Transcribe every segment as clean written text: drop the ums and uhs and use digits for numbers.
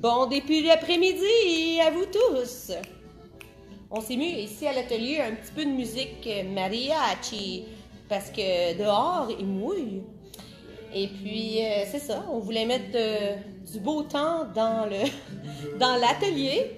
Bon début d'après-midi à vous tous. On s'est mis ici à l'atelier un petit peu de musique mariachi parce que dehors il mouille. Et puis c'est ça, on voulait mettre du beau temps dans l'atelier.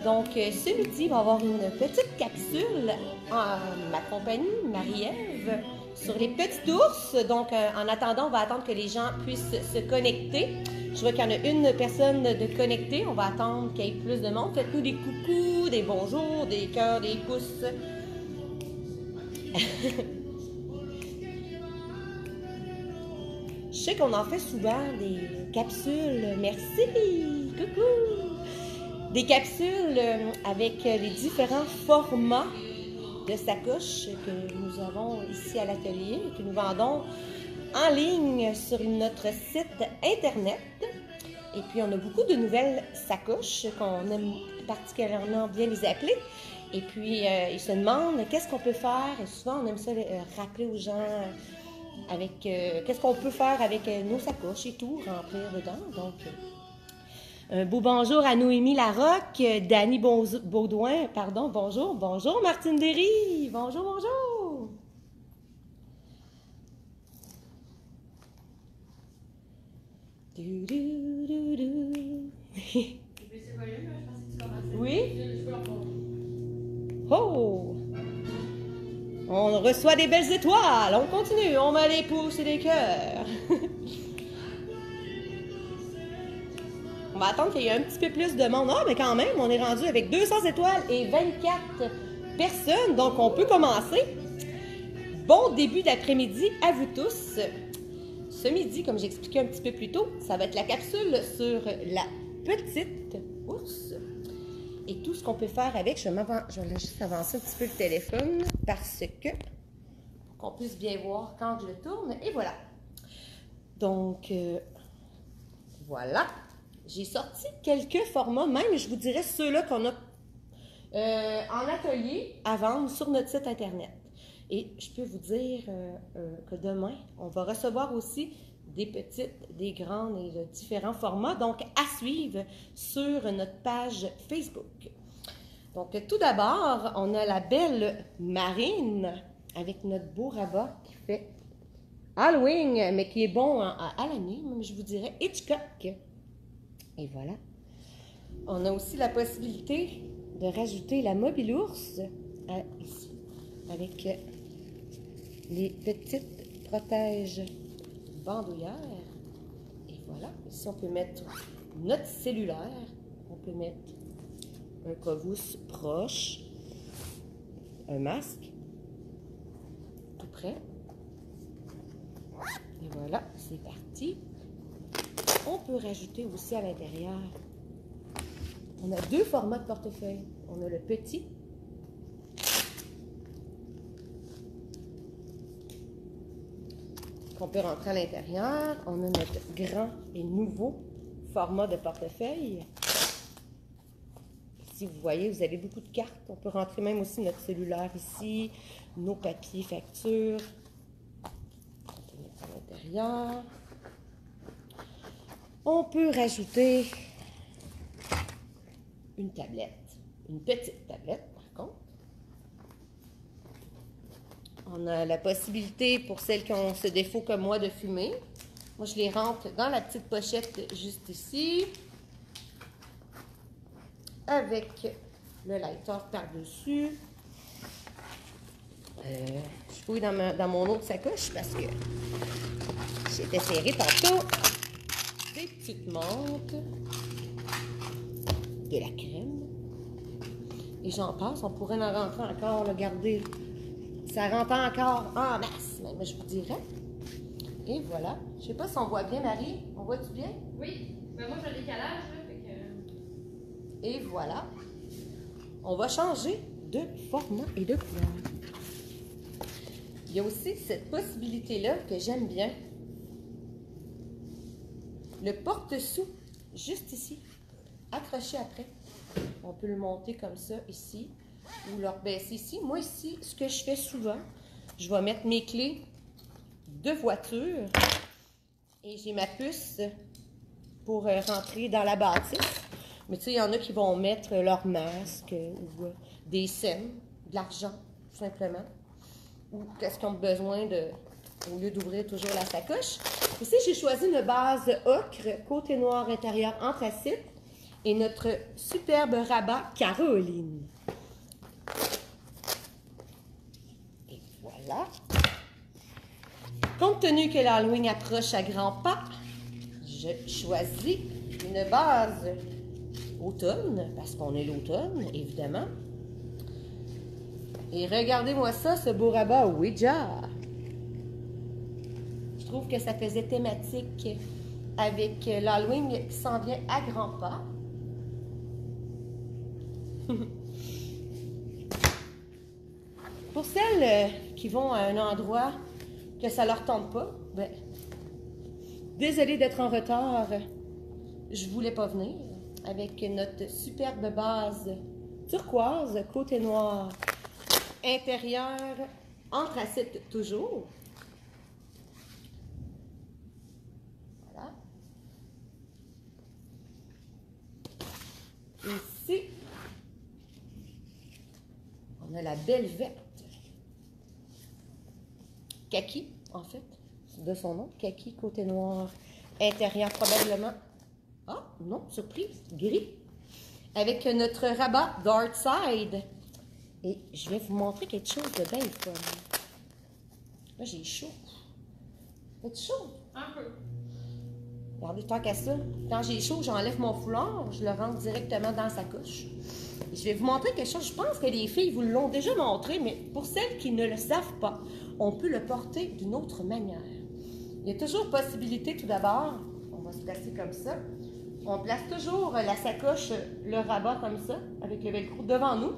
Donc ce midi, il va y avoir une petite capsule en ma compagnie, Marie-Ève, sur les petits ours. Donc en attendant, on va attendre que les gens puissent se connecter. Je vois qu'il y en a une personne de connectée. On va attendre qu'il y ait plus de monde. Faites-nous des coucous, des bonjours, des cœurs, des pouces. Je sais qu'on en fait souvent des capsules. Merci! Coucou! Des capsules avec les différents formats de sacoches que nous avons ici à l'atelier et que nous vendons en ligne sur notre site internet. Et puis, on a beaucoup de nouvelles sacoches qu'on aime particulièrement bien les appeler. Et puis, ils se demandent qu'est-ce qu'on peut faire. Et souvent, on aime ça rappeler aux gens avec qu'est-ce qu'on peut faire avec nos sacoches et tout, remplir dedans. Donc, un beau bonjour à Noémie Larocque, Dany Baudouin, pardon, bonjour. Bonjour Martine Derry, bonjour, bonjour. Oui? Oh! On reçoit des belles étoiles, on continue, on met les pouces et les cœurs. On va attendre qu'il y ait un petit peu plus de monde. Ah, mais quand même, on est rendu avec 200 étoiles et 24 personnes, donc on peut commencer. Bon début d'après-midi à vous tous. Ce midi, comme j'expliquais un petit peu plus tôt, ça va être la capsule sur la petite ours et tout ce qu'on peut faire avec. Je vais juste avancer un petit peu le téléphone parce que, pour qu'on puisse bien voir quand je le tourne. Et voilà. Donc, voilà. J'ai sorti quelques formats, même je vous dirais ceux-là qu'on a en atelier à vendre sur notre site internet. Et je peux vous dire que demain, on va recevoir aussi des petites, des grandes et de différents formats, donc à suivre sur notre page Facebook. Donc tout d'abord, on a la belle Marine avec notre beau rabat qui fait Halloween, mais qui est bon à l'année, même je vous dirais Hitchcock. Et voilà. On a aussi la possibilité de rajouter la mobile ours ici, avec les petites protèges bandoulières. Et voilà. Ici, on peut mettre notre cellulaire. On peut mettre un covous proche, un masque, tout prêt. Et voilà, c'est parti. On peut rajouter aussi à l'intérieur, on a deux formats de portefeuille. On a le petit qu'on peut rentrer à l'intérieur. On a notre grand et nouveau format de portefeuille. Ici, vous voyez, vous avez beaucoup de cartes. On peut rentrer même aussi notre cellulaire ici, nos papiers, factures. On peut mettre à l'intérieur. On peut rajouter une tablette, une petite tablette par contre. On a la possibilité pour celles qui ont ce défaut comme moi de fumer. Moi, je les rentre dans la petite pochette juste ici, avec le lighter par-dessus. Je fouille dans mon autre sacoche parce que j'étais serrée tantôt. Des petites menthes, de la crème, et j'en passe. On pourrait en rentrer encore, regardez, ça rentre encore en masse, même je vous dirais. Et voilà, je ne sais pas si on voit bien, Marie, on voit-tu bien? Oui, mais moi j'ai un décalage, là, fait que... Et voilà, on va changer de format et de couleur. Il y a aussi cette possibilité-là que j'aime bien. Le porte-sous, juste ici, accroché après. On peut le monter comme ça, ici, ou le rebaisser ici. Moi, ici, ce que je fais souvent, je vais mettre mes clés de voiture et j'ai ma puce pour rentrer dans la bâtisse. Mais tu sais, il y en a qui vont mettre leur masque ou des scènes, de l'argent, tout simplement. Ou qu'est-ce qu'ils ont besoin de, au lieu d'ouvrir toujours la sacoche. Ici, j'ai choisi une base ocre, côté noir intérieur anthracite et notre superbe rabat Caroline. Et voilà. Compte tenu que l'Halloween approche à grands pas, je choisis une base automne, parce qu'on est l'automne, évidemment. Et regardez-moi ça, ce beau rabat Ouija. Je trouve que ça faisait thématique avec l'Halloween qui s'en vient à grands pas. Pour celles qui vont à un endroit que ça leur tente pas, ben, désolée d'être en retard, je voulais pas venir avec notre superbe base turquoise, côté noir, intérieur, anthracite toujours. Voilà. Ici, on a la belle verte. Kaki, en fait, de son nom. Kaki, côté noir, intérieur probablement. Ah, non, surprise, gris. Avec notre rabat Dark Side. Et je vais vous montrer quelque chose de bien fun. Là, j'ai chaud. Fait chaud? Un peu. Regardez, tant qu'à ça, quand j'ai chaud, j'enlève mon foulard, je le rentre directement dans sa couche. Et je vais vous montrer quelque chose. Je pense que les filles vous l'ont déjà montré, mais pour celles qui ne le savent pas, on peut le porter d'une autre manière. Il y a toujours possibilité, tout d'abord, on va se placer comme ça. On place toujours la sacoche, le rabat comme ça, avec le velcro devant nous.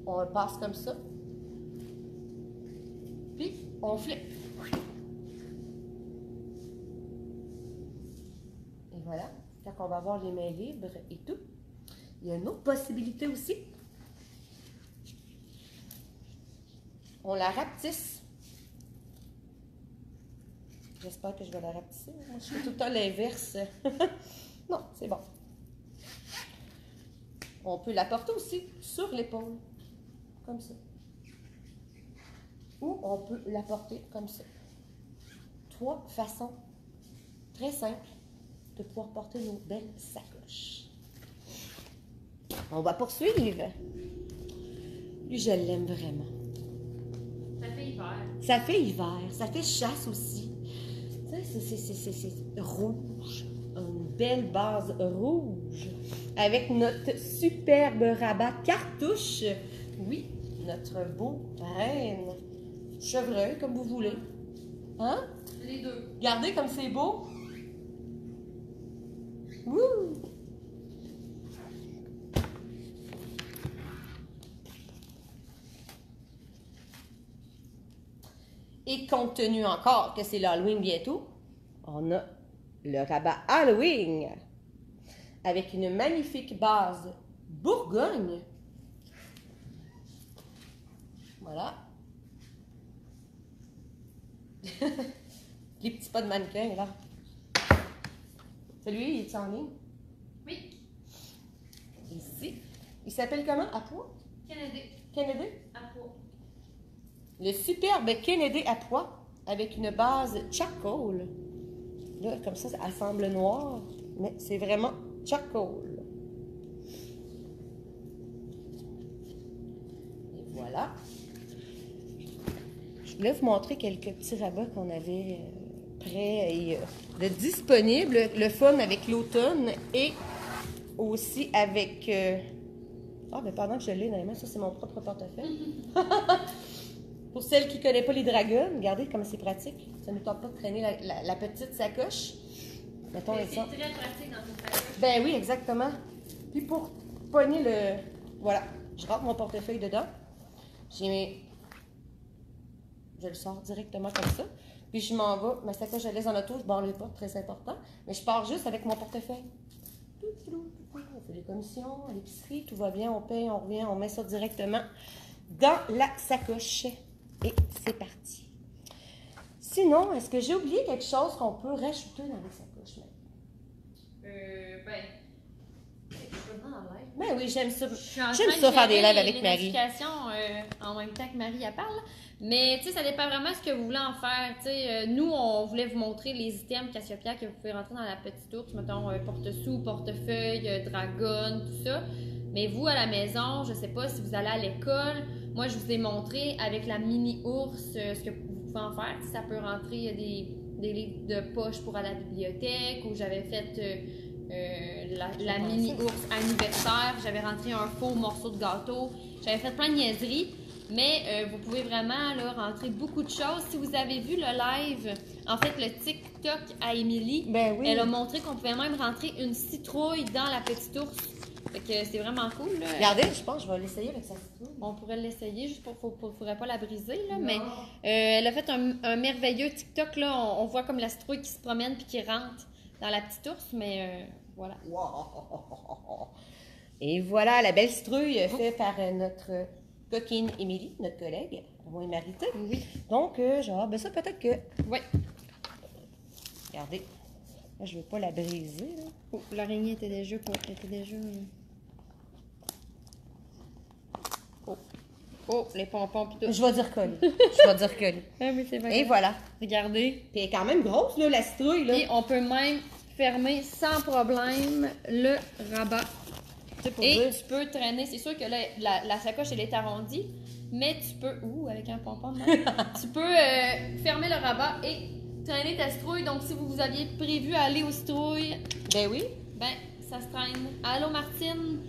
On le passe comme ça. Puis, on flippe. Et voilà, quand on va avoir les mains libres et tout. Il y a une autre possibilité aussi. On la rapetisse. J'espère que je vais la rapetisser. Moi, je fais tout le temps l'inverse. Non, c'est bon. On peut la porter aussi sur l'épaule, comme ça. Ou on peut la porter comme ça. 3 façons très simples de pouvoir porter nos belles sacoches. On va poursuivre. Lui, je l'aime vraiment. Ça fait hiver. Ça fait hiver, ça fait chasse aussi. C'est rouge, une belle base rouge, avec notre superbe rabat cartouche. Oui, notre beau reine. Chevreuil, comme vous voulez. Hein? Les deux. Regardez comme c'est beau. Wouh! Et compte tenu encore que c'est l'Halloween bientôt, on a le rabat Halloween avec une magnifique base Bourgogne. Voilà. Les petits pas de mannequin, là. Celui-là, il est en ligne? Oui. Ici. Il s'appelle comment? À poids? Kennedy. Kennedy? À poids. Le superbe Kennedy à poids avec une base charcoal. Là, comme ça semble noir, mais c'est vraiment charcoal. Et voilà. Je voulais vous montrer quelques petits rabats qu'on avait prêts et de disponibles. Le fun avec l'automne et aussi avec... Ah, mais pendant que je l'ai dans les mains, ça c'est mon propre portefeuille. Pour celles qui ne connaissent pas les dragons, regardez comme c'est pratique. Ça ne nous tente pas de traîner la petite sacoche. Mettons C'est ça. très pratique dans une sacoche. Ben oui, exactement. Puis pour pogner le... Voilà, je rentre mon portefeuille dedans. J'ai mes... Je le sors directement comme ça. Puis je m'en vais. Ma sacoche, je la laisse dans l'auto. Je barre les portes, très important. Mais je pars juste avec mon portefeuille. On fait les commissions, l'épicerie, tout va bien. On paye, on revient, on met ça directement dans la sacoche. Et c'est parti. Sinon, est-ce que j'ai oublié quelque chose qu'on peut rajouter dans les sacoches? Ben oui, j'aime ça. J'aime ça faire des lives avec Marie. En même temps que Marie elle parle. Mais tu sais, ça dépend vraiment de ce que vous voulez en faire. Nous, on voulait vous montrer les items Cassiopeia que vous pouvez rentrer dans la petite ours. Mettons porte-sous, portefeuille, dragon, tout ça. Mais vous, à la maison, je sais pas si vous allez à l'école. Moi, je vous ai montré avec la mini-ours ce que vous pouvez en faire. Ça peut rentrer des livres de poche pour aller à la bibliothèque, ou j'avais fait la mini-ours anniversaire, j'avais rentré un faux morceau de gâteau, j'avais fait plein de niaiseries, mais vous pouvez vraiment là, rentrer beaucoup de choses. Si vous avez vu le live, en fait le TikTok à Émilie, ben oui. Elle a montré qu'on pouvait même rentrer une citrouille dans la petite ours. Fait que c'est vraiment cool. Là. Regardez, je pense que je vais l'essayer avec sa citrouille. On pourrait l'essayer, juste pour faudrait pas la briser, là, mais elle a fait un merveilleux TikTok, là, on voit comme la citrouille qui se promène puis qui rentre dans la petite ours, mais voilà. Wow. Et voilà, la belle citrouille faite par notre coquine Émilie, notre collègue, moi et Marité. Oui. Donc, genre, ben ça peut-être que... Oui. Regardez, là, je veux pas la briser, là. Oh, l'araignée était déjà... Oh, les pompons pis tout. Je vais dire coller. Je vais dire coller. Ah, mais c'est vrai. Et voilà. Regardez. Puis elle est quand même grosse, là, la citrouille, là. Et on peut même fermer sans problème le rabat. Et tu peux traîner. C'est sûr que là, la sacoche, elle est arrondie, mais tu peux... Ouh, avec un pompon de même. Tu peux fermer le rabat et traîner ta citrouille. Donc, si vous aviez prévu aller aux citrouilles... Ben oui. Ben, ça se traîne. Allô, Martine.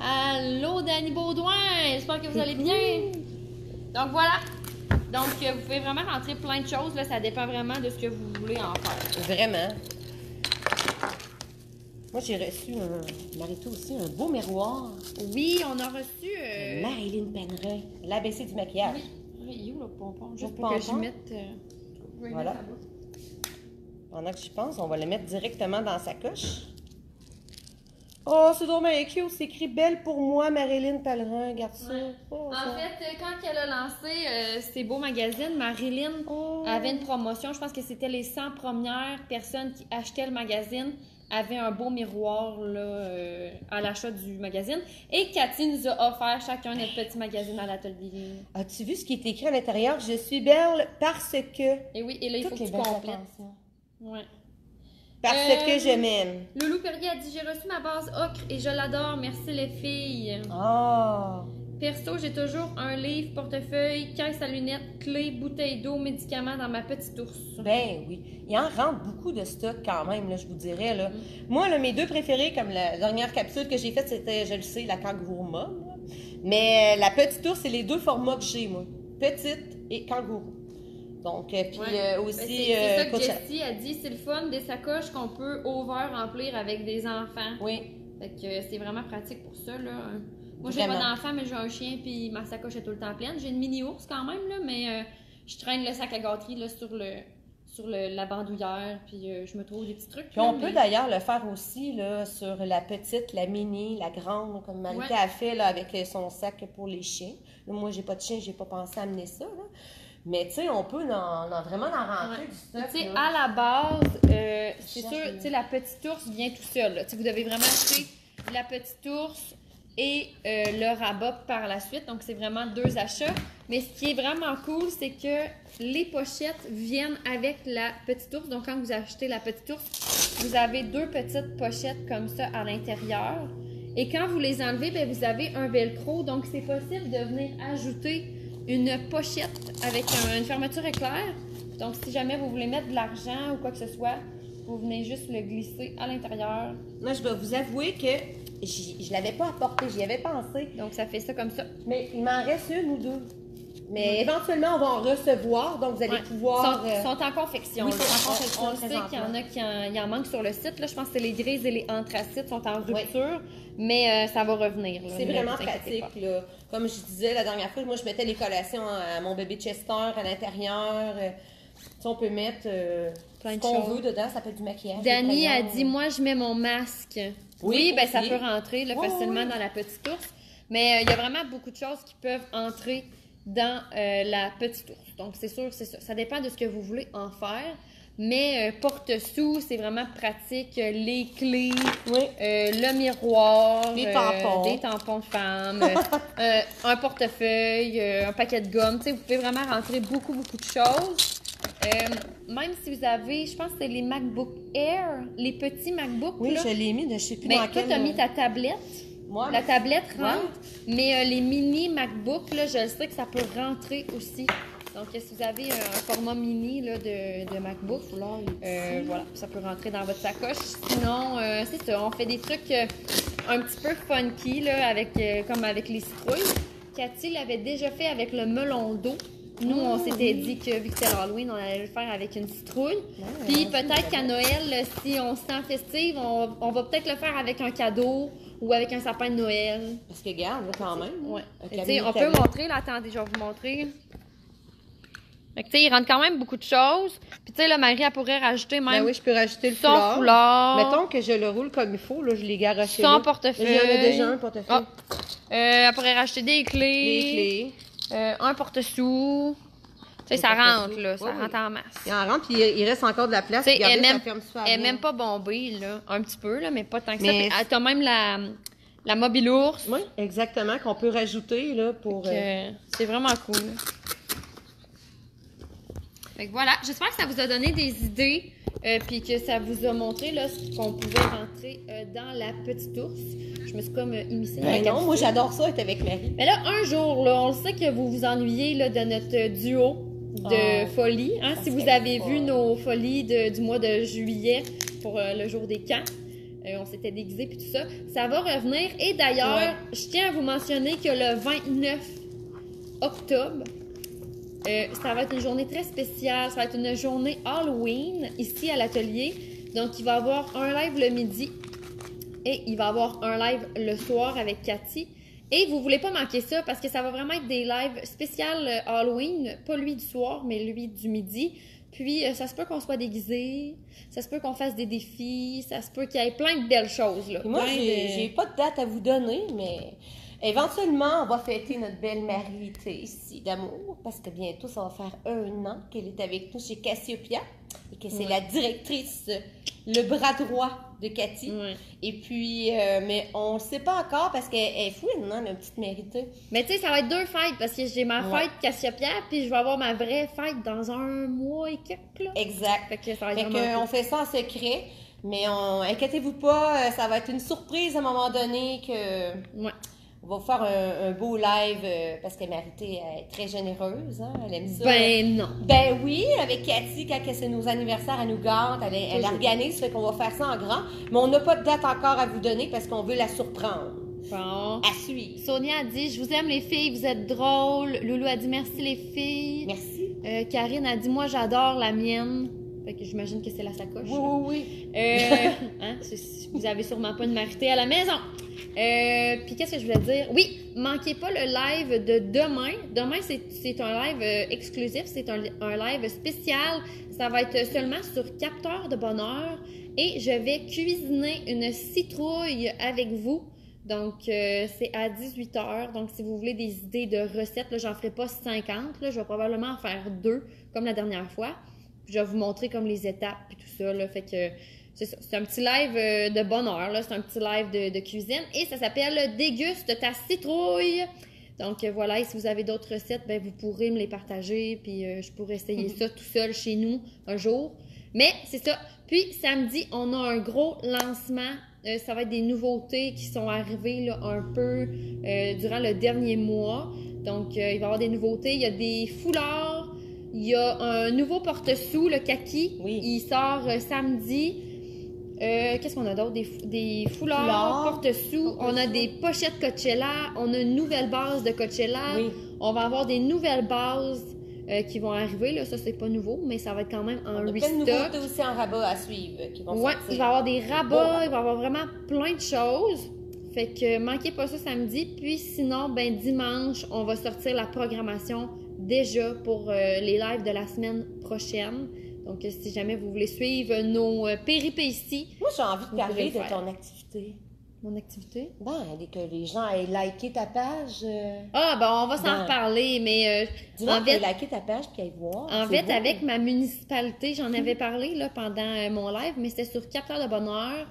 Allô, Dani Baudouin. J'espère que vous allez bien. Donc, voilà. Donc, vous pouvez vraiment rentrer plein de choses. Là, ça dépend vraiment de ce que vous voulez en faire. Vraiment. Moi, j'ai reçu Marito aussi, un beau miroir. Oui, on a reçu... Marilyn Pennerin, l'ABC du maquillage. Oui, il est où le pompon? Juste Le pour que pompon. je mette... Voilà. Pendant que j'y pense, on va le mettre directement dans sa coche. Oh, c'est dommage cute. C'est écrit « Belle pour moi, Marilyn Pennerin ». Regarde ça. Ouais. Oh, En ça. fait, quand elle a lancé ces beaux magazines, Marilyn avait une promotion. Je pense que c'était les 100 premières personnes qui achetaient le magazine avaient un beau miroir là, à l'achat du magazine. Et Cathy nous a offert chacun notre petit magazine à l'atelier. As-tu vu ce qui est écrit à l'intérieur? Je suis belle parce que... Et oui, et là, il faut que Toutes tu les belles complètes. intentions. Ouais. Parce que je m'aime. Loulou Perrier a dit « J'ai reçu ma base ocre et je l'adore. Merci les filles. Oh. Perso, j'ai toujours un livre, portefeuille, caisse à lunettes, clé, bouteille d'eau, médicaments dans ma petite ours. » Ben oui. Il en rentre beaucoup de stock quand même, là, je vous dirais. Là. Moi, là, mes deux préférés, comme la dernière capsule que j'ai faite, c'était, je le sais, la kangourou mom. Là. Mais la petite ours, c'est les deux formats que j'ai, moi. Petite et kangourou. Donc, puis aussi... c'est ça que Jessie a dit, c'est le fun des sacoches qu'on peut over-remplir avec des enfants. Oui. Fait que c'est vraiment pratique pour ça, là. Moi, j'ai Vraiment. pas d'enfant, mais j'ai un chien, puis ma sacoche est tout le temps pleine. J'ai une mini-ours quand même, là, mais je traîne le sac à gâterie là, sur la bandoulière, puis je me trouve des petits trucs. Puis on peut d'ailleurs le faire aussi là, sur la petite, la mini, la grande, comme Marita a fait là, avec son sac pour les chiens. Là, moi, j'ai pas de chien, j'ai pas pensé à amener ça. Là. Mais tu sais, on peut vraiment en rentrer du stock. Tu sais, là. à la base, c'est sûr, tu sais, la petite ours vient tout seul. Là. Tu sais, vous devez vraiment acheter la petite ours et le rabat par la suite. Donc, c'est vraiment deux achats. Mais ce qui est vraiment cool, c'est que les pochettes viennent avec la petite ours. Donc, quand vous achetez la petite ours, vous avez deux petites pochettes comme ça à l'intérieur. Et quand vous les enlevez, bien, vous avez un velcro. Donc, c'est possible de venir ajouter une pochette avec une fermeture éclair. Donc, si jamais vous voulez mettre de l'argent ou quoi que ce soit, vous venez juste le glisser à l'intérieur. Moi, je dois vous avouer que je l'avais pas apporté, j'y avais pensé. Donc, ça fait ça comme ça. Mais il m'en reste une ou deux. Mais éventuellement, on va en recevoir, donc vous allez pouvoir... Ils sont en confection. Oui, là. sont en confection On le sait qu'il y en a qui en manquent sur le site. Là. Je pense que les grises et les anthracites sont en rupture, mais ça va revenir. Là. C'est Ne vraiment vous inquiétez pratique. Là. Comme je disais la dernière fois, moi, je mettais les collations à mon bébé Chester à l'intérieur. Tu sais, on peut mettre Plein ce de qu'on choses. veut dedans, ça peut être du maquillage. Dani des a crayons. dit, moi, je mets mon masque. Oui, ben ça aussi. peut rentrer là, facilement dans la petite ours. Mais il y a vraiment beaucoup de choses qui peuvent entrer dans la petite ours. Donc, c'est sûr, c'est ça. Ça dépend de ce que vous voulez en faire. Mais porte-sous, c'est vraiment pratique. Les clés, le miroir, des tampons de femmes, un portefeuille, un paquet de gomme. Tu sais, vous pouvez vraiment rentrer beaucoup, beaucoup de choses. Même si vous avez, je pense que c'est les MacBook Air, les petits MacBooks. Oui, là. je l'ai mis, je ne sais plus Mais dans toi, quel... tu as mis ta tablette. Moi, La tablette rentre. Ouais. Mais les mini MacBook, là, je sais que ça peut rentrer aussi. Donc, si vous avez un format mini là, de MacBook, voilà, ça peut rentrer dans votre sacoche. Sinon, c'est ça, on fait des trucs un petit peu funky, là, avec, comme avec les citrouilles. Cathy l'avait déjà fait avec le melon d'eau. Nous, on s'était dit que vu que c'était Halloween, on allait le faire avec une citrouille. Puis peut-être qu'à Noël, si on se sent festive, on va peut-être le faire avec un cadeau ou avec un sapin de Noël. Parce que regarde, là, quand même. Ouais. On peut montrer, là, attendez, je vais vous montrer. Fait que, tu sais, il rentre quand même beaucoup de choses. Puis, tu sais, là, Marie, elle pourrait rajouter même. Ben oui, je peux rajouter le son foulard. Mettons que je le roule comme il faut, là, je l'ai garoché. Son portefeuille. J'en ai déjà un portefeuille. Elle pourrait rajouter des clés. Un porte-sous. Tu sais, ça rentre, là. Ça rentre en masse. Il en rentre, puis il reste encore de la place. Regardez, ça ferme super bien. Elle est même pas bombée, là. Un petit peu, là, mais pas tant que ça. Puis, t'as même la mobile ours. Oui, exactement, qu'on peut rajouter, là, pour... C'est vraiment cool. Fait que voilà, j'espère que ça vous a donné des idées, puis que ça vous a montré là, ce qu'on pouvait rentrer dans la petite ours. Je me suis comme immiscée. Ben non, moi j'adore ça être avec Marie. Mais là, un jour, là, on le sait que vous vous ennuyez là, de notre duo de folie. Hein? Si vous avez vu nos folies du mois de juillet pour le jour des camps, on s'était déguisés puis tout ça, ça va revenir. Et d'ailleurs, je tiens à vous mentionner que le 29 octobre, ça va être une journée très spéciale. Ça va être une journée Halloween ici à l'atelier. Donc, il va y avoir un live le midi et il va y avoir un live le soir avec Cathy. Et vous voulez pas manquer ça parce que ça va vraiment être des lives spéciales Halloween. Pas lui du soir, mais lui du midi. Puis, ça se peut qu'on soit déguisés. Ça se peut qu'on fasse des défis. Ça se peut qu'il y ait plein de belles choses. Là. Moi, j'ai pas de date à vous donner, mais... Éventuellement, on va fêter notre belle Marie ici d'amour, parce que bientôt, ça va faire 1 an qu'elle est avec nous chez Cassiopeia et que c'est la directrice, le bras droit de Cathy. Et puis, mais on ne sait pas encore parce qu'elle est fouine, hein, la petite méritée. Mais tu sais, ça va être 2 fêtes parce que j'ai ma fête Cassiopeia puis je vais avoir ma vraie fête dans 1 mois et quelques. Là. Exact. Fait que ça va être on fait ça en secret, mais inquiétez-vous pas, ça va être une surprise à un moment donné que... On va vous faire un beau live parce que Marité est très généreuse, hein? Elle aime ça. Ben non. Ben oui, avec Cathy, quand c'est nos anniversaires, elle nous gâte, elle organise, fait qu'on va faire ça en grand. Mais on n'a pas de date encore à vous donner parce qu'on veut la surprendre. Bon. À suivre. Sonia a dit, je vous aime les filles, vous êtes drôles. Loulou a dit, merci les filles. Merci. Karine a dit, moi j'adore la mienne. Fait que j'imagine que c'est la sacoche. Oui. Hein? Vous avez sûrement pas une Marité à la maison. Puis qu'est-ce que je voulais dire? Oui, manquez pas le live de demain. Demain, c'est un live exclusif, c'est un live spécial. Ça va être seulement sur Capteur de bonheur. Et je vais cuisiner une citrouille avec vous. Donc, c'est à 18h. Donc, si vous voulez des idées de recettes, là, j'en ferai pas 50. Là, je vais probablement en faire 2, comme la dernière fois. Puis, je vais vous montrer comme les étapes et tout ça. Là, fait que c'est ça. C'est un petit live de bonheur. Là. C'est un petit live de cuisine. Et ça s'appelle « Déguste ta citrouille ». Donc, voilà. Et si vous avez d'autres recettes, ben, vous pourrez me les partager. Puis, je pourrais essayer ça tout seul chez nous un jour. Mais, c'est ça. Puis, samedi, on a un gros lancement. Ça va être des nouveautés qui sont arrivées là, un peu durant le dernier mois. Donc, il va y avoir des nouveautés. Il y a des foulards. Il y a un nouveau porte-sous, le kaki. Oui. Il sort samedi. Qu'est-ce qu'on a d'autre? Des foulards, porte-sous. On a des pochettes Coachella. On a une nouvelle base de Coachella. Oui. On va avoir des nouvelles bases qui vont arriver. Là. Ça, c'est pas nouveau, mais ça va être quand même en restock. Il y a plein de nouveautés aussi en rabat à suivre qui vont sortir. Il va y avoir des rabats, il va y avoir vraiment plein de choses. Fait que manquez pas ça samedi. Puis sinon, ben dimanche, on va sortir la programmation déjà pour les lives de la semaine prochaine. Donc, si jamais vous voulez suivre nos péripéties... Moi, j'ai envie de parler de ton activité. Mon activité? Ben, que les gens aient liké ta page. Ah, ben on va s'en Ben, reparler, mais Dis-leur en qu'ils aient fait, liké ta page puis qu'ils aillent voir. en C'est fait, beau. avec ma municipalité, j'en avais parlé là, pendant mon live, mais c'était sur Capteur de Bonheur.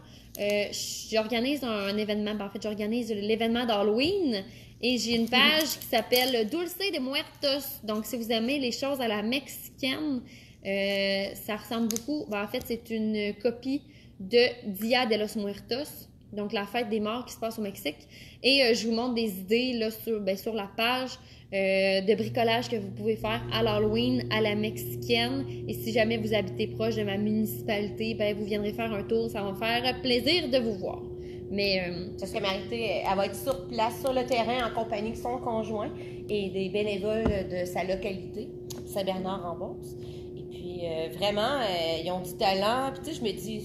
J'organise un événement, ben, en fait, j'organise l'événement d'Halloween et j'ai une page qui s'appelle Dulce de Muertos. Donc, si vous aimez les choses à la mexicaine, ça ressemble beaucoup. Ben, en fait, c'est une copie de Dia de los Muertos, donc la fête des morts qui se passe au Mexique. Et je vous montre des idées là, sur la page de bricolage que vous pouvez faire à l'Halloween, à la mexicaine. Et si jamais vous habitez proche de ma municipalité, ben, vous viendrez faire un tour. Ça va me faire plaisir de vous voir. Mais, Parce que Marité, elle va être sur place, sur le terrain, en compagnie de son conjoint et des bénévoles de sa localité, Saint-Bernard-en-Beauce. Et puis, vraiment, ils ont du talent. Puis, tu sais, je me dis,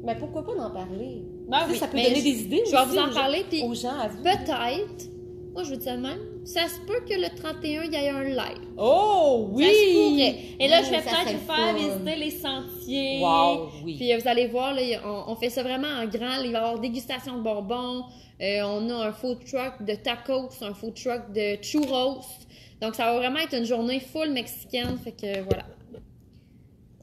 mais pourquoi pas en parler? Ben Tu sais, oui, ça peut mais donner des idées je vais aussi vous en aux gens- parler, puis aux gens à vous. peut-être, moi je vous dis ça de même, ça se peut que le 31, il y ait un live. Oh, oui! Ça se pourrait. Et là, Oui, je vais ça peut-être serait vous faire le fun. visiter les sentiers. Wow, oui. Puis vous allez voir, là, on fait ça vraiment en grand. Il va y avoir dégustation de bonbons. On a un food truck de tacos, un food truck de churros. Donc, ça va vraiment être une journée full mexicaine. Fait que voilà.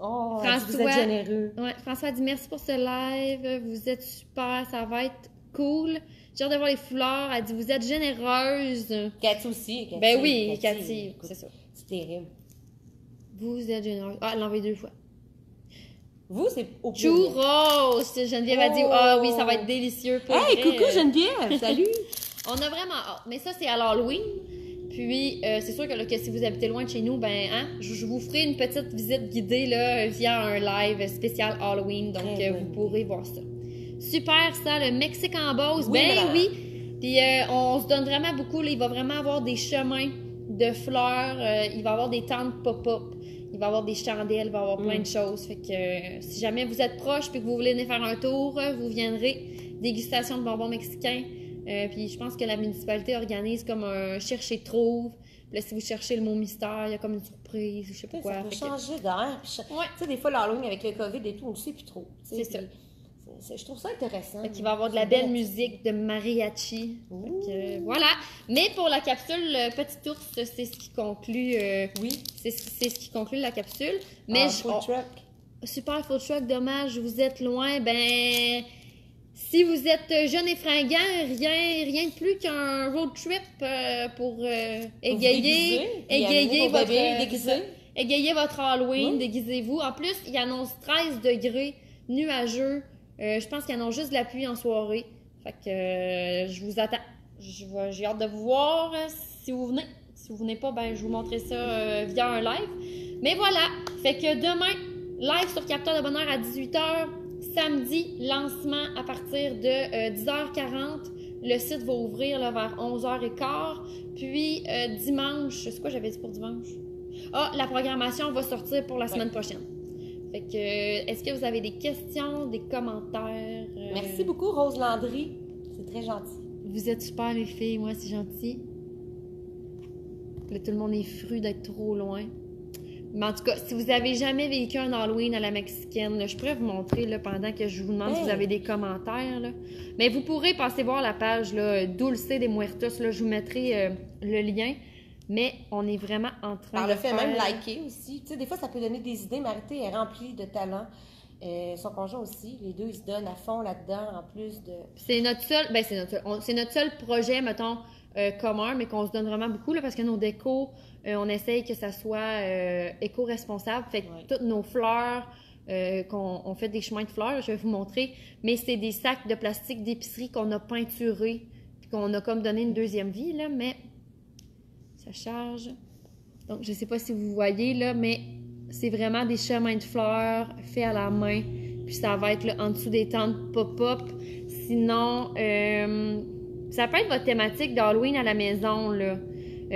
Oh, François- vous êtes généreux. Ouais, François dit merci pour ce live. Vous êtes super. Ça va être cool. J'ai hâte de voir les fleurs. Elle dit vous êtes généreuse. Cathy aussi. Ben oui, Cathy, écoute, c'est ça. C'est terrible. Vous êtes généreuse. Ah, elle l'a envoyé 2 fois. Vous, c'est au pluriel. Churros! Geneviève a dit, Oh! ah oui, ça va être délicieux. Pour Hey, vrai. coucou Geneviève! Salut! On a vraiment hâte. Mais ça, c'est à l'Halloween. Puis, c'est sûr que, là, que si vous habitez loin de chez nous, ben, hein, je vous ferai une petite visite guidée là, via un live spécial Halloween. Donc, Très vous bonne pourrez voir ça. Super, ça, le Mexique en Beauce. Oui, Ben madame. oui. Puis, on se donne vraiment beaucoup. Là, il va vraiment avoir des chemins de fleurs. Il va y avoir des tentes pop-up. Il va y avoir des chandelles. Il va y avoir plein de choses. Fait que si jamais vous êtes proche puis que vous voulez venir faire un tour, vous viendrez. Dégustation de bonbons mexicains. Puis je pense que la municipalité organise comme un chercher-trouve. Puis là, si vous cherchez le mot mystère, il y a comme une surprise, je sais pas quoi. Ça peut Fait que- changer d'air. Puis Ouais. Tu sais, des fois, l'Halloween avec le COVID et tout, on ne sait plus trop. tu sais, C'est ça. puis je trouve ça intéressant. Fait qu'il va y avoir de la C'est belle une musique de mariachi. Fait que, voilà. Mais pour la capsule Petit Ours, c'est ce qui conclut. Oui. C'est ce qui conclut la capsule. Mais Mais je- super food truck, dommage, vous êtes loin. Ben, si vous êtes jeune et fringant, rien de plus qu'un road trip pour égayer votre déguisé. égayer votre Halloween, Oui. déguisez-vous. En plus, il annonce 13 degrés, nuageux. Je pense qu'il annonce juste de la pluie en soirée. Fait que je vous attends. J'ai hâte de vous voir si vous venez. Si vous venez pas, ben je vous montrerai ça via un live. Mais voilà. Fait que demain, live sur Capteur de Bonheur à 18h. Samedi, lancement à partir de 10h40. Le site va ouvrir là, vers 11h15. Puis dimanche, c'est quoi j'avais dit pour dimanche? Ah, la programmation va sortir pour la semaine prochaine. Fait que, est-ce que vous avez des questions, des commentaires? Merci beaucoup, Rose Landry. C'est très gentil. Vous êtes super, les filles. Moi, c'est gentil. Là, tout le monde est fru d'être trop loin. Mais en tout cas, si vous avez jamais vécu un Halloween à la mexicaine, là, je pourrais vous montrer là, pendant que je vous demande si vous avez des commentaires. Là. Mais vous pourrez passer voir la page là, Dulce de Muertos. Là, je vous mettrai le lien. Mais on est vraiment en train Par de le fait faire... même liker aussi. Tu sais, des fois, ça peut donner des idées. Marité est remplie de talent. Son conjoint aussi. Les deux, ils se donnent à fond là-dedans, en plus de... C'est notre seul, ben c'est notre seul projet, mettons, commun, mais qu'on se donne vraiment beaucoup, là, parce que nos décos, on essaye que ça soit éco-responsable. Fait que Ouais. toutes nos fleurs, on fait des chemins de fleurs, je vais vous montrer, mais c'est des sacs de plastique d'épicerie qu'on a peinturés, puis qu'on a comme donné une deuxième vie, là, mais ça charge. Donc, je sais pas si vous voyez, là, mais c'est vraiment des chemins de fleurs faits à la main. Puis ça va être là, en dessous des tentes pop-up. Sinon, ça peut être votre thématique d'Halloween à la maison, là.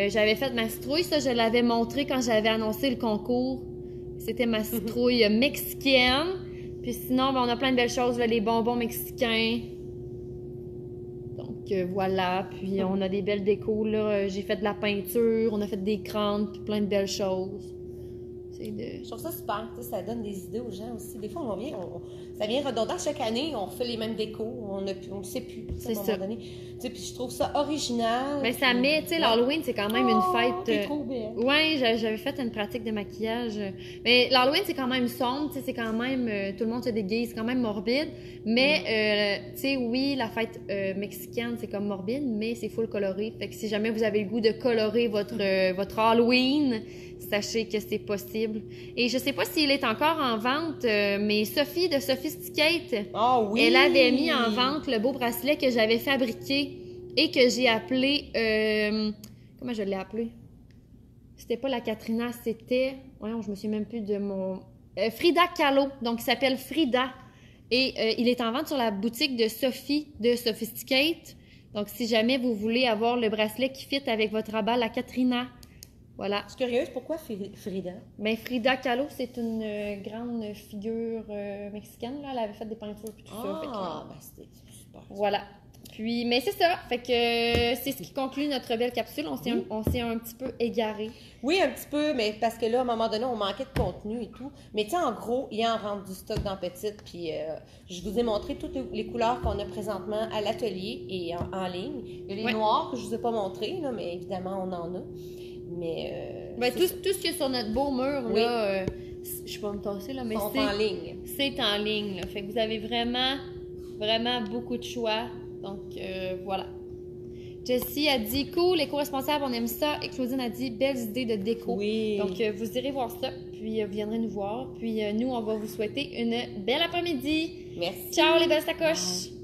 J'avais fait ma citrouille, ça, je l'avais montré quand j'avais annoncé le concours. C'était ma citrouille mexicaine. Puis sinon, ben, on a plein de belles choses, là, les bonbons mexicains. Donc voilà, puis on a des belles décos, là. J'ai fait de la peinture, on a fait des crânes, puis plein de belles choses. Je trouve ça super, tu sais, ça donne des idées aux gens aussi. Des fois, ça vient redondant chaque année, on refait les mêmes décos, on ne sait plus, à un moment donné. Tu sais, puis je trouve ça original. Mais ça met, tu sais, l'Halloween, c'est quand même une fête. T'es trop belle. Ouais, j'avais fait une pratique de maquillage. Mais l'Halloween, c'est quand même sombre, tu sais, c'est quand même, tout le monde se déguise, c'est quand même morbide. Mais, tu sais, oui, la fête mexicaine, c'est comme morbide, mais c'est full coloré. Fait que si jamais vous avez le goût de colorer votre Halloween, sachez que c'est possible. Et je sais pas s'il est encore en vente, mais Sophie de Sophisticate, elle avait mis en vente le beau bracelet que j'avais fabriqué et que j'ai appelé... comment je l'ai appelé? C'était pas la Katrina, c'était... Voyons, je me souviens même plus de mon... Frida Kahlo. Donc, il s'appelle Frida. Et il est en vente sur la boutique de Sophie de Sophisticate. Donc, si jamais vous voulez avoir le bracelet qui fit avec votre rabat, la Katrina... Voilà. Je suis curieuse, pourquoi Frida? Ben, Frida Kahlo, c'est une grande figure mexicaine. Là. Elle avait fait des peintures et tout ça. Ben c'était super. Voilà. Puis, mais c'est ça. Fait que c'est ce qui conclut notre belle capsule. On s'est un petit peu égaré. Oui, un petit peu, mais parce que là, à un moment donné, on manquait de contenu et tout. Mais tu sais, en gros, il y a en vente du stock dans Petite. Puis, je vous ai montré toutes les couleurs qu'on a présentement à l'atelier et en ligne. Il y a les noirs que je vous ai pas montrés, là, mais évidemment, on en a. Mais ben, tout ce qu'il y a sur notre beau mur, là, je peux me tasser, là, mais c'est en ligne. C'est en ligne, là. Fait que vous avez vraiment, vraiment beaucoup de choix. Donc, voilà. Jessie a dit cool, éco-responsable, on aime ça. Et Claudine a dit belles idées de déco. Oui. Donc, vous irez voir ça, puis vous viendrez nous voir. Puis, nous, on va vous souhaiter une belle après-midi. Merci. Ciao, les belles sacoches.